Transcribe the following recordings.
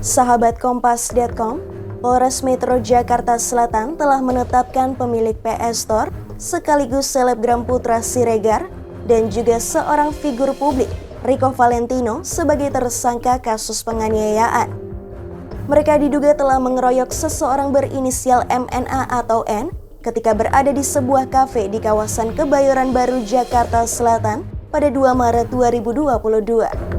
Sahabat Kompas.com, Polres Metro Jakarta Selatan telah menetapkan pemilik PS Store sekaligus selebgram Putra Siregar dan juga seorang figur publik, Rico Valentino, sebagai tersangka kasus penganiayaan. Mereka diduga telah mengeroyok seseorang berinisial MNA atau N ketika berada di sebuah kafe di kawasan Kebayoran Baru, Jakarta Selatan pada 2 Maret 2022.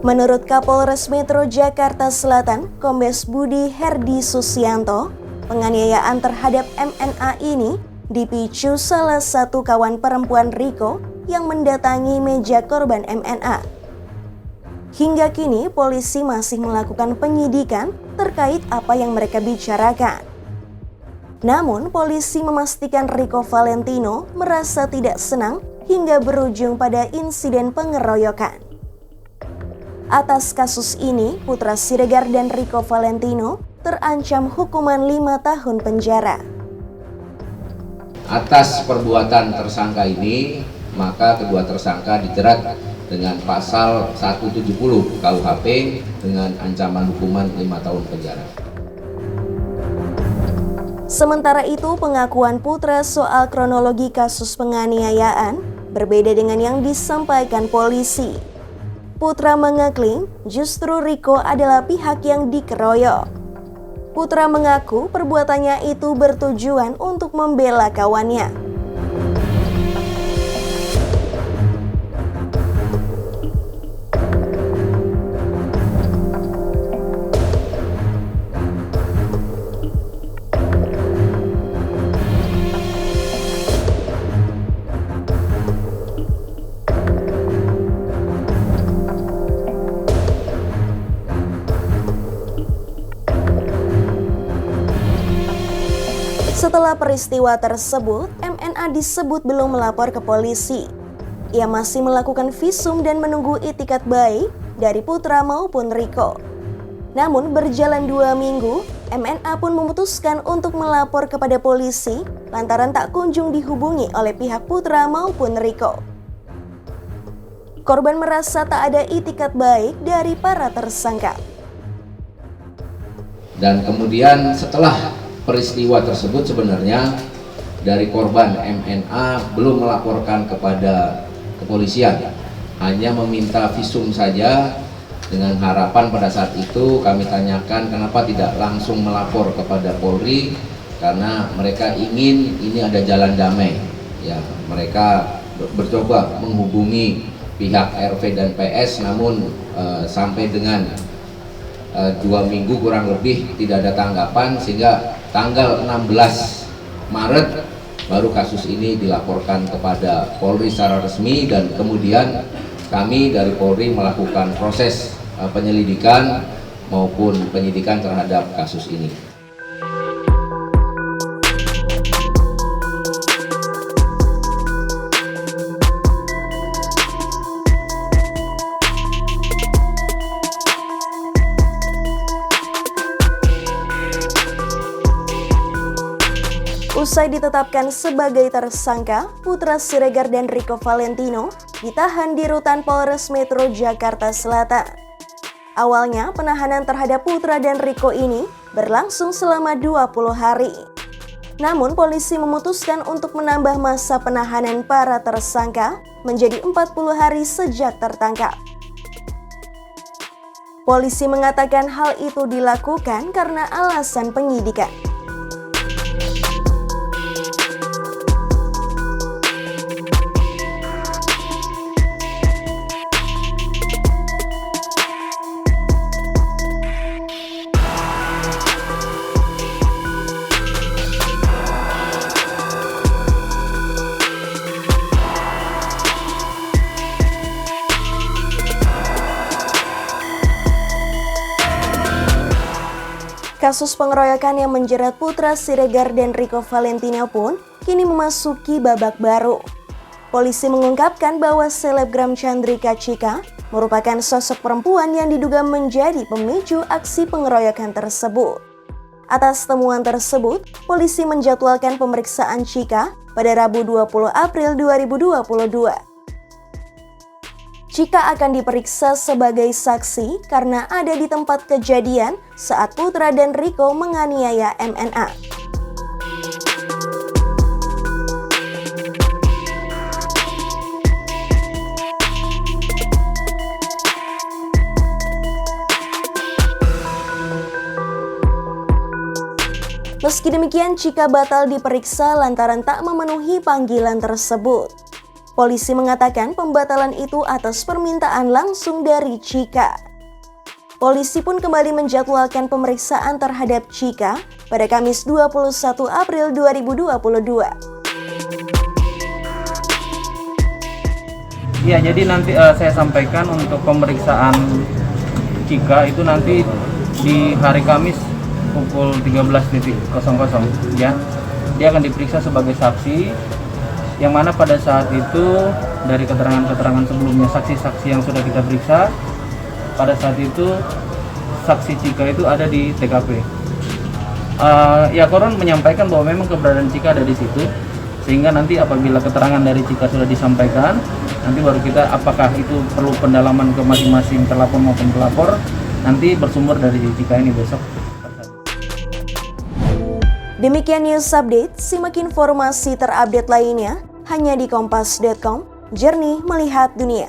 Menurut Kapolres Metro Jakarta Selatan, Kombes Budi Herdi Susianto, penganiayaan terhadap MNA ini dipicu salah satu kawan perempuan Rico yang mendatangi meja korban MNA. Hingga kini, polisi masih melakukan penyidikan terkait apa yang mereka bicarakan. Namun, polisi memastikan Rico Valentino merasa tidak senang hingga berujung pada insiden pengeroyokan. Atas kasus ini, Putra Siregar dan Rico Valentino terancam hukuman 5 tahun penjara. Atas perbuatan tersangka ini, maka kedua tersangka dijerat dengan pasal 170 KUHP dengan ancaman hukuman 5 tahun penjara. Sementara itu, pengakuan Putra soal kronologi kasus penganiayaan berbeda dengan yang disampaikan polisi. Putra mengaklaim justru Rico adalah pihak yang dikeroyok. Putra mengaku perbuatannya itu bertujuan untuk membela kawannya. Setelah peristiwa tersebut, MNA disebut belum melapor ke polisi. Ia masih melakukan visum dan menunggu itikat baik dari Putra maupun Rico. Namun berjalan 2 minggu, MNA pun memutuskan untuk melapor kepada polisi lantaran tak kunjung dihubungi oleh pihak Putra maupun Rico. Korban merasa tak ada itikat baik dari para tersangka. Dan kemudian setelah peristiwa tersebut sebenarnya dari korban MNA belum melaporkan kepada kepolisian, hanya meminta visum saja dengan harapan pada saat itu kami tanyakan kenapa tidak langsung melapor kepada Polri, karena mereka ingin ini ada jalan damai. Ya, mereka bercoba menghubungi pihak RV dan PS, namun sampai dengan 2 minggu kurang lebih tidak ada tanggapan, sehingga tanggal 16 Maret baru kasus ini dilaporkan kepada Polri secara resmi, dan kemudian kami dari Polri melakukan proses penyelidikan maupun penyidikan terhadap kasus ini. Usai ditetapkan sebagai tersangka, Putra Siregar dan Rico Valentino ditahan di rutan Polres Metro Jakarta Selatan. Awalnya, penahanan terhadap Putra dan Rico ini berlangsung selama 20 hari. Namun, polisi memutuskan untuk menambah masa penahanan para tersangka menjadi 40 hari sejak tertangkap. Polisi mengatakan hal itu dilakukan karena alasan penyidikan. Kasus pengeroyokan yang menjerat Putra Siregar dan Rico Valentino pun kini memasuki babak baru. Polisi mengungkapkan bahwa selebgram Chandrika Cika merupakan sosok perempuan yang diduga menjadi pemicu aksi pengeroyokan tersebut. Atas temuan tersebut, polisi menjadwalkan pemeriksaan Cika pada Rabu 20 April 2022. Cika akan diperiksa sebagai saksi karena ada di tempat kejadian saat Putra dan Riko menganiaya MNA. Meski demikian, Cika batal diperiksa lantaran tak memenuhi panggilan tersebut. Polisi mengatakan pembatalan itu atas permintaan langsung dari Cika. Polisi pun kembali menjadwalkan pemeriksaan terhadap Cika pada Kamis 21 April 2022. Ya, jadi nanti saya sampaikan untuk pemeriksaan Cika itu nanti di hari Kamis pukul 13.00 ya. Dia akan diperiksa sebagai saksi, yang mana pada saat itu dari keterangan-keterangan sebelumnya saksi-saksi yang sudah kita periksa, pada saat itu saksi Cika itu ada di TKP. Ya, Koron menyampaikan bahwa memang keberadaan Cika ada di situ, sehingga nanti apabila keterangan dari Cika sudah disampaikan, nanti baru kita apakah itu perlu pendalaman ke masing-masing terlapor maupun pelapor, nanti bersumber dari Cika ini besok. Demikian news update, simak informasi terupdate lainnya hanya di kompas.com, jernih melihat dunia.